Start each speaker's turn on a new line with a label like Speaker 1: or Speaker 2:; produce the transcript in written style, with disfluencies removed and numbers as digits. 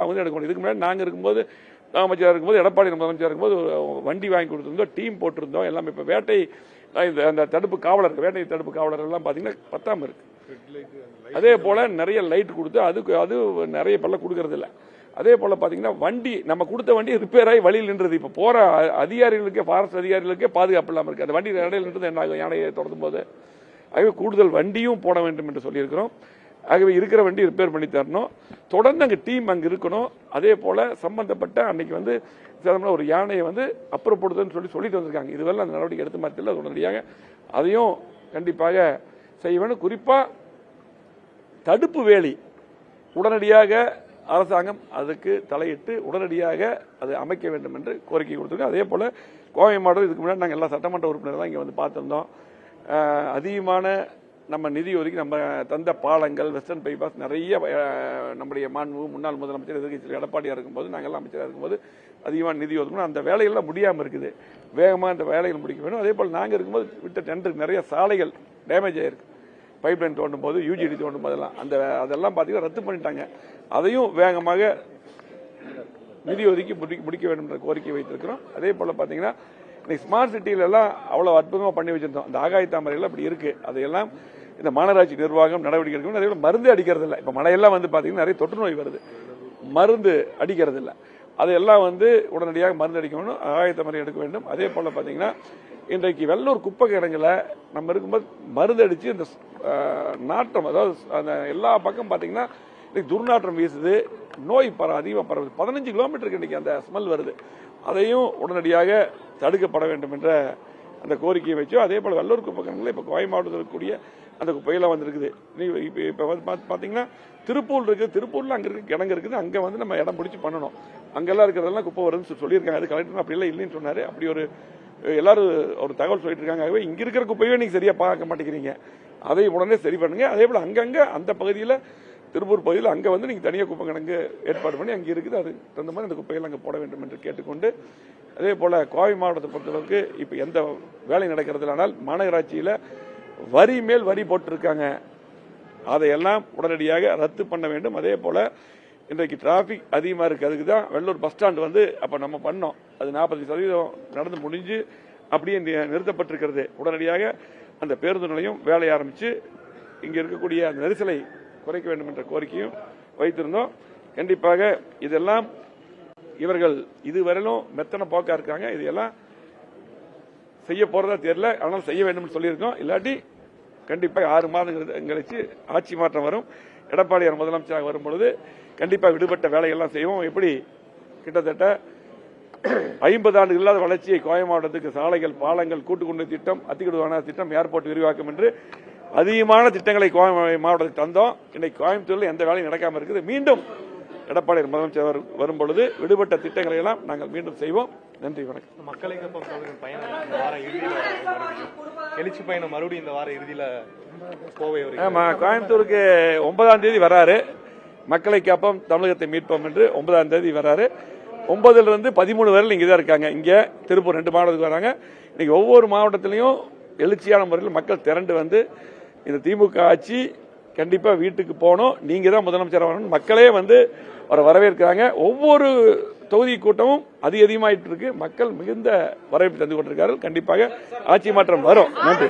Speaker 1: அவங்க எடுக்கணும். இதுக்கு முன்னாடி நாங்கள் இருக்கும்போது அமைச்சராக இருக்கும்போது எடப்பாடி முதலமைச்சராக இருக்கும்போது வண்டி வாங்கி கொடுத்துருந்தோம், டீம் போட்டிருந்தோம் எல்லாமே. இப்போ வேட்டை அந்த தடுப்பு காவலர், வேட்டை தடுப்பு காவலர் எல்லாம் பார்த்தீங்கன்னா பத்தாம இருக்கு. அதே போல் நிறைய லைட் கொடுத்து அது நிறைய பல்ல கொடுக்கறது இல்லை. அதே போல் பார்த்தீங்கன்னா வண்டி நம்ம கொடுத்த வண்டி ரிப்பேர் ஆகி வழியில் நின்றது. இப்போ போகிற அதிகாரிகளுக்கே, ஃபாரஸ்ட் அதிகாரிகளுக்கே பாதுகாப்பு இல்லாமல் இருக்குது. அந்த வண்டி இடையில் நின்றது என்ன ஆகும்? யானையை தொடரும் போது. ஆகவே கூடுதல் வண்டியும் போட வேண்டும் என்று சொல்லியிருக்கிறோம். ஆகவே இருக்கிற வண்டி ரிப்பேர் பண்ணி தரணும். தொடர்ந்து அங்கே டீம் அங்கே இருக்கணும். அதே போல் சம்பந்தப்பட்ட அன்னைக்கு ஒரு யானையை அப்புறப்படுத்துன்னு சொல்லிட்டு வந்திருக்காங்க. இதுவரை அந்த நடவடிக்கை எடுத்து மாற்றில உடனடியாக அதையும் கண்டிப்பாக செய்ய வேண்டும். குறிப்பாக தடுப்பு வேலி உடனடியாக அரசாங்கம் அதுக்கு தலையிட்டு உடனடியாக அது அமைக்க வேண்டும் என்று கோரிக்கை கொடுத்துருக்கோம். அதே போல் கோவை மாவட்டம் இதுக்கு முன்னாடி நாங்கள் எல்லா சட்டமன்ற உறுப்பினர் தான் இங்கே பார்த்துருந்தோம். அதிகமான நம்ம நிதி ஒதுக்கி நம்ம தந்த பாலங்கள், வெஸ்டர்ன் பைபாஸ் நிறைய நம்முடைய முன்னாள் முதலமைச்சர் எதிர்க்கட்சி எடப்பாடியாக இருக்கும்போது, நாங்கள் எல்லாம் அமைச்சராக இருக்கும்போது அதிகமான நிதி ஒதுக்கணும். அந்த வேலைகள்லாம் முடியாமல் இருக்குது. வேகமாக அந்த வேலைகள் முடிக்க வேணும். அதே போல் நாங்கள் இருக்கும்போது விட்ட டெண்டருக்கு நிறைய சாலைகள் டேமேஜ் ஆகிருக்கு. பைப்லைன் தோண்டும் போது, யூஜிடி தோண்டும் போதெல்லாம் அதெல்லாம் பார்த்தீங்கன்னா ரத்து பண்ணிட்டாங்க. அதையும் வேகமாக நிதி ஒதுக்கி முடிக்க வேண்டும் என்ற கோரிக்கை வைத்திருக்கிறோம். அதே போல் பார்த்தீங்கன்னா இன்னைக்கு ஸ்மார்ட் சிட்டியிலெல்லாம் அவ்வளோ அற்புதமாக பண்ணி வச்சிருந்தோம். அந்த ஆகாய தாமரைகள் அப்படி இருக்கு. அதையெல்லாம் இந்த மாநகராட்சி நிர்வாகம் நடவடிக்கை எடுக்கணும். அதே போல் மருந்து அடிக்கிறது இல்லை. இப்போ மழையெல்லாம் பார்த்தீங்கன்னா நிறைய தொற்று நோய் வருது, மருந்து அடிக்கிறது இல்லை. அதையெல்லாம் உடனடியாக மருந்து அடிக்கணும், ஆகாய தாமரை எடுக்க வேண்டும். அதே போல் பார்த்தீங்கன்னா இன்றைக்கு வெள்ளூர் குப்பை கிடங்குல நம்ம இருக்கும்போது மருந்து அடித்து இந்த நாற்றம், அதாவது அந்த எல்லா பக்கம் பார்த்தீங்கன்னா துர்நாற்றம் வீசுது, நோய் அதிகமாக பரவுது. 15 கிலோமீட்டருக்கு இன்றைக்கி அந்த ஸ்மெல் வருது. அதையும் உடனடியாக தடுக்கப்பட வேண்டும் என்ற அந்த கோரிக்கையை வச்சோம். அதே போல் வெள்ளூர் குப்பை கிடங்குல இப்போ கோவை மாவட்டத்தில் இருக்கக்கூடிய அந்த குப்பையெல்லாம் வந்துருக்குது. இப்போ பார்த்தீங்கன்னா திருப்பூர் இருக்குது. திருப்பூரில் அங்கே இருக்க கிடங்கு இருக்குது. அங்கே நம்ம இடம் பிடிச்சி பண்ணணும். அங்கெல்லாம் இருக்கிறதெல்லாம் குப்பை வருதுன்னு சொல்லியிருக்காங்க. அது கலெக்டர் அப்படியெல்லாம் இல்லைன்னு சொன்னார். அப்படி எல்லாரும் ஒரு தகவல் சொல்லிட்டு இருக்காங்க. ஆகவே இங்கே இருக்கிற குப்பையே நீங்கள் சரியாக பார்க்க மாட்டேங்கிறீங்க. அதை உடனே சரி பண்ணுங்க. அதே போல் அங்கங்கே அந்த பகுதியில், திருப்பூர் பகுதியில் அங்கே நீங்கள் தனியாக குப்பை கிடங்கு ஏற்பாடு பண்ணி அங்கே இருக்குது. அது தகுந்த மாதிரி அந்த குப்பைகள் அங்கே போட வேண்டும் என்று கேட்டுக்கொண்டு, அதே போல் கோவை மாவட்டத்தை பொறுத்தளவுக்கு இப்போ எந்த வேலை நடக்கிறது ஆனால் மாநகராட்சியில் வரி மேல் வரி போட்டிருக்காங்க. அதையெல்லாம் உடனடியாக ரத்து பண்ண வேண்டும். அதே போல் இன்றைக்கு டிராபிக் அதிகமாக இருக்குது. அதுக்கு தான் வெள்ளூர் பஸ் ஸ்டாண்டு அப்போ நம்ம பண்ணோம். அது 40% நடந்து முடிஞ்சு அப்படியே நிறுத்தப்பட்டிருக்கிறது. உடனடியாக அந்த பேருந்து நிலையம் வேலையை ஆரம்பித்து இங்கே இருக்கக்கூடிய அந்த நெரிசலை குறைக்க வேண்டும் என்ற கோரிக்கையும் வைத்திருந்தோம். கண்டிப்பாக இதெல்லாம் இவர்கள் இதுவரையிலும் மெத்தனை போக்கா இருக்காங்க. இதெல்லாம் செய்ய போறதா தெரியல. ஆனால் செய்ய வேண்டும் சொல்லியிருக்கோம். இல்லாட்டி கண்டிப்பாக 6 மாதம் கழிச்சு ஆட்சி மாற்றம் வரும். எடப்பாடியார் முதலமைச்சராக வரும்பொழுது கண்டிப்பாக விடுபட்ட வேலைகள்லாம் செய்வோம். எப்படி கிட்டத்தட்ட 50 ஆண்டுகள் இல்லாத வளர்ச்சியை கோவை மாவட்டத்துக்கு சாலைகள், பாலங்கள், கூட்டுக்குடி திட்டம், அத்திக்கடுவான திட்டம், ஏர்போர்ட் விரிவாக்கம் என்று அதிகமான திட்டங்களை கோவை மாவட்டத்துக்கு தந்தோம். இன்னைக்கு கோயம்புத்தூரில் எந்த வேலையும் நடக்காமல் இருக்குது. மீண்டும் எடப்பாடியார் முதலமைச்சர் வரும்பொழுது விடுபட்ட திட்டங்களை எல்லாம் நாங்கள் மீண்டும் செய்வோம். நன்றி, வணக்கம்.
Speaker 2: மக்களுக்கு பயணம் இந்த வார இறுதியில் எழுச்சி பயணம் மறுபடியும் இந்த வார இறுதியில் கோவை
Speaker 1: கோயம்புத்தூருக்கு 9ஆம் தேதி வராரு. மக்களை காப்போம், தமிழகத்தை மீட்போம் என்று 9ஆம் தேதி வராரு. 9லிருந்து 13 வரையில் இங்கே தான் இருக்காங்க. இங்கே திருப்பூர் 2 மாவட்டத்துக்கு வராங்க. இன்னைக்கு ஒவ்வொரு மாவட்டத்திலையும் எழுச்சியான முறையில் மக்கள் திரண்டு இந்த திமுக ஆட்சி கண்டிப்பா வீட்டுக்கு போகணும், நீங்க தான் முதலமைச்சர் வரணும், மக்களே வரவேற்கிறாங்க. ஒவ்வொரு தொகுதி கூட்டமும் அதிகமாயிட்டு இருக்கு. மக்கள் மிகுந்த வரவேற்பு தந்து கொண்டிருக்கார்கள். கண்டிப்பாக ஆட்சி மாற்றம் வரும். நன்றி.